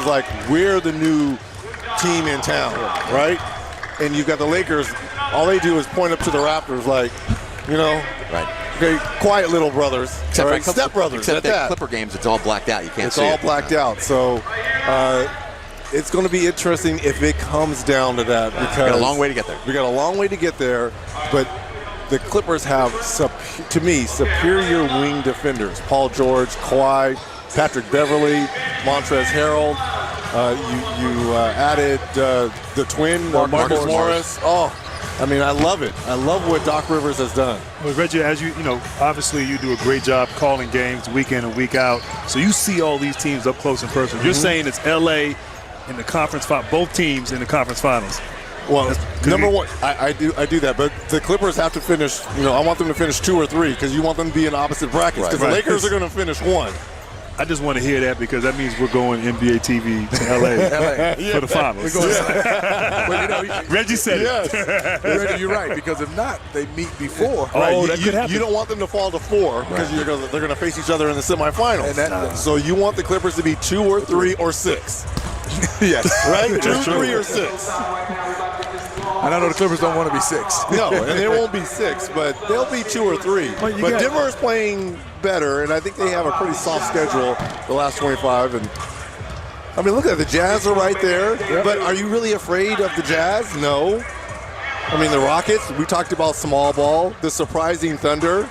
like, we're the new team in town, right? And you've got the Lakers. All they do is point up to the Raptors like, you know, okay, quiet little brothers, except right? Step brothers. Except that Clipper games, it's all blacked out. You can't see it. It's all blacked out. So it's going to be interesting if it comes down to that. Because we got a long way to get there. We got a long way to get there, but the Clippers have, to me, superior wing defenders. Paul George, Kawhi, Patrick Beverly, Montrezl Harrell. You added the twin, Marcus Morris. Oh, I mean, I love it. I love what Doc Rivers has done. Well, Reggie, as you know, obviously you do a great job calling games week in and week out. So you see all these teams up close and personal. You're saying it's LA in the conference final, both teams in the conference finals. Well, number one, I do that, but the Clippers have to finish. You know, I want them to finish 2 or 3 because you want them to be in opposite brackets. Because the Lakers are going to finish 1. I just want to hear that because that means we're going NBA TV to LA for the finals. Well, you know, Reggie said it. Reggie, you're right, because if not, they meet before. Right. That could happen. You don't want them to fall to 4 because they're going to face each other in the semifinals. So you want the Clippers to be 2 or 3 or 6. Yes. Right? 2, 3, or 6. And I know the Clippers don't want to be 6. No, and they won't be 6, but they'll be 2 or 3. But Denver is playing better, and I think they have a pretty soft schedule the last 25. And I mean, look at it, the Jazz are right there. But are you really afraid of the Jazz? No. I mean, the Rockets, we talked about small ball, the surprising Thunder.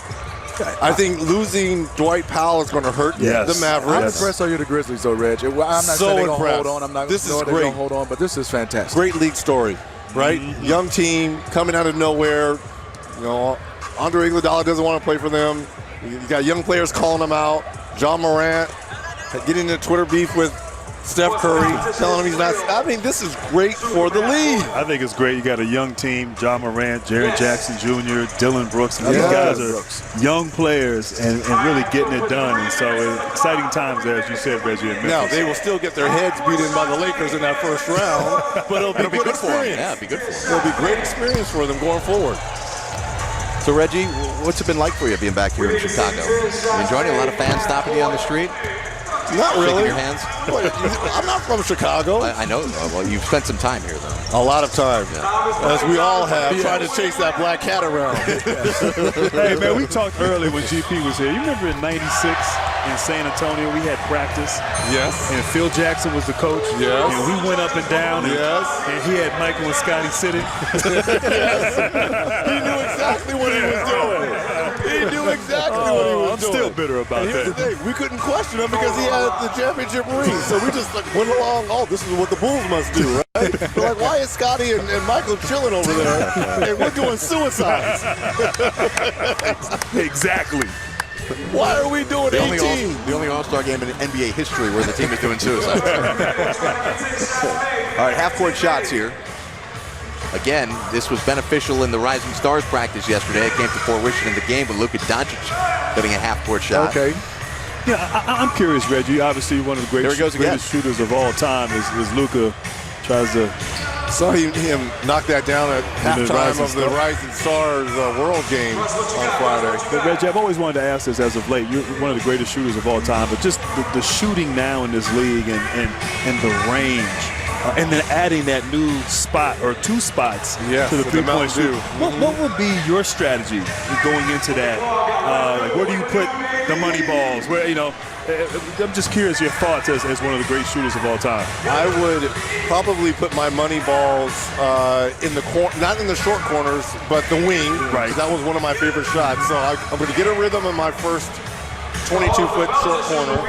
I think losing Dwight Powell is going to hurt the Mavericks. How impressed are you, the Grizzlies, though, Reg? I'm not saying they're going to hold on. I'm not this is great. They're going to hold on, but this is fantastic. Great league story, right? Young team coming out of nowhere. You know, Andre Iguodala doesn't want to play for them. You got young players calling them out. John Morant getting into Twitter beef with Steph Curry, telling him he's not. I mean, this is great for the league. I think it's great. You got a young team, John Morant, Jaren Jackson Jr., Dylan Brooks. These guys are young players and really getting it done. And so exciting times there, as you said, Reggie, in Memphis. Now, they will still get their heads beaten by the Lakers in that first round, but it'll be good for them. experience. Yeah, it'll be good for them. It'll be great experience for them going forward. So, Reggie, what's it been like for you being back here in Chicago? You enjoying it? A lot of fans stopping you on the street? Not really. Shaking your hands? I'm not from Chicago. I know. Well, you've spent some time here, though. A lot of time, as we all have, trying to chase that black cat around. Hey, man, we talked earlier when GP was here. You remember in '96 in San Antonio, we had practice. Yes. And Phil Jackson was the coach. Yes. And we went up and down. And he had Michael and Scotty sitting. Yes. He knew exactly what he was doing. He knew exactly what he was doing. I'm still bitter about Here's that. the thing. We couldn't question him because he had the championship ring. So we just went along, oh, this is what the Bulls must do, right? We're like, why is Scotty and Michael chilling over there? And we're doing suicides. Exactly. Why are we doing 18? The only All-Star game in NBA history where the team is doing suicide. All right, half-court shots here. Again, this was beneficial in the Rising Stars practice yesterday. It came to fruition in the game with Luka Doncic hitting a half-court shot. Okay. Yeah, I'm curious, Reggie. Obviously, one of the greatest shooters of all time is Luka. Tries to. Saw him knock that down at halftime of the Rising Stars World Game on Friday. But Reggie, I've always wanted to ask this as of late. You're one of the greatest shooters of all time, but just the shooting now in this league and the range. And then adding that new spot or 2 spots to the three-point shoot. What would be your strategy going into that? Like, where do you put the money balls? Where, you know, I'm just curious your thoughts as one of the great shooters of all time. I would probably put my money balls in the not in the short corners, but the wing. Right. That was one of my favorite shots. So I'm going to get a rhythm in my first 22-foot short corner,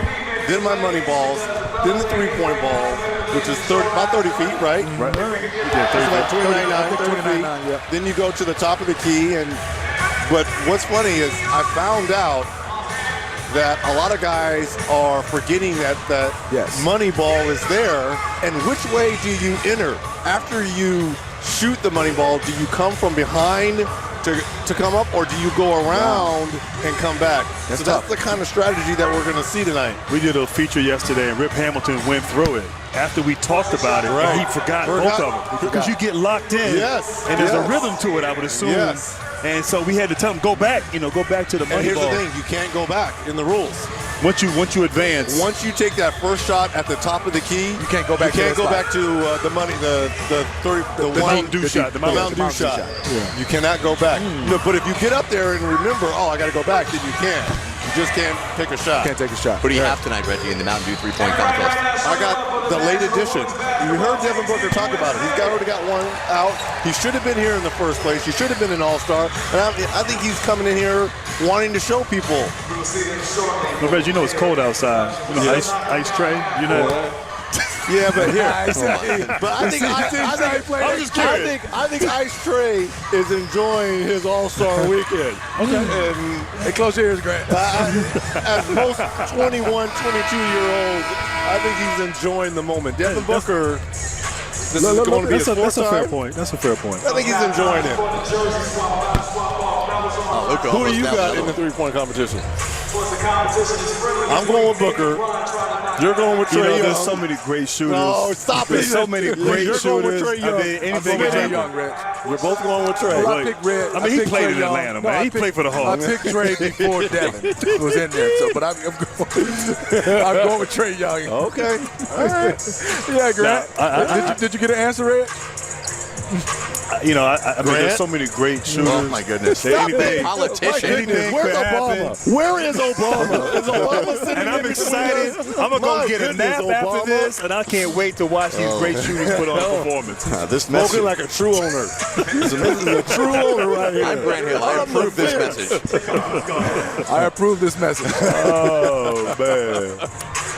then my money balls, then the three-point ball, which is about 30 feet, right? Right. Yeah, 30 feet. Yeah. Then you go to the top of the key. But what's funny is I found out that a lot of guys are forgetting that money ball is there. And which way do you enter? After you shoot the money ball, do you come from behind to come up, or do you go around and come back? That's the kind of strategy that we're going to see tonight. We did a feature yesterday, and Rip Hamilton went through it. After we talked about it, he forgot both of them. Because you get locked in, and there's a rhythm to it, I would assume. Yes. And so we had to tell him, go back to the money ball. And here's the thing, you can't go back in the rules. Once you advance, once you take that first shot at the top of the key, You can't go back You to can't that go spot. back to the money, the Mountain Dew shot, the Mountain Dew shot. Yeah. You cannot go back. No, but if you get up there and remember, oh, I got to go back, then you can. You just can't take a shot. Can't take a shot. What do you have tonight, Reggie, in the Mountain Dew three-point contest? I got the late edition. You heard Devin Booker talk about it. He's already got one out. He should have been here in the first place. He should have been an All-Star. And I think he's coming in here wanting to show people. Well, Reggie, you know it's cold outside. You know, ice tray. You know. Yeah, but here. But I think Ice Tray is enjoying his All-Star weekend. Okay. And Hey, close your ears, Grant. as most 21, 22-year-olds, I think he's enjoying the moment. Devin Booker, this is going to be his fourth That's a fair time. point. That's a fair point. I think he's enjoying it. Oh, Luka Who do almost you down got the in the middle. three-point competition? I'm going with Booker. You're going with Trey Young. There's so many great shooters. No, stop it. There's so many great You're shooters. going with Trey Young. I mean, anything I'm can going with Trey happen. Young, Reg. You're both going with Trey. Well, I Look, picked Red. I mean, he picked played Trey in Young. Atlanta, No, man. I He picked- played for the Hawks. I picked Trey before Devin was in there. So, but I'm going with Trey Young. Okay. All right. Yeah, Grant. Did you get an answer, Red? You know, I mean, there's so many great shooters. Oh, my goodness. Anything, Politician. anything Where's could Obama? happen. Where is Obama? Is Obama sitting And I'm in excited. between us? I'm going to My go get a goodness, nap Obama. after this, and I can't wait to watch these great shooters put on a performance. This Smoking like a true owner. This is a true owner right here. I'm Grant Hill. I approve this message. I approve this message. Oh man!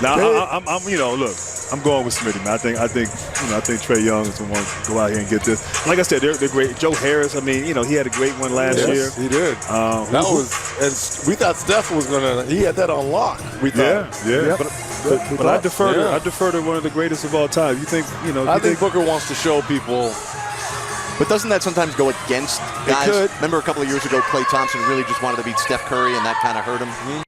Now I'm you know, look, I'm going with Smitty, man. I think Trey Young is the one to go out here and get this. Like I said, they're great. Joe Harris, I mean, you know, he had a great one last year. Yes, he did. That was, and we thought Steph was gonna. He had that on lock. We thought. Yeah. But I defer to Yeah. I defer to one of the greatest of all time. You think, you know? I think Booker wants to show people. But doesn't that sometimes go against guys? could. Remember a couple of years ago, Klay Thompson really just wanted to beat Steph Curry, and that kind of hurt him?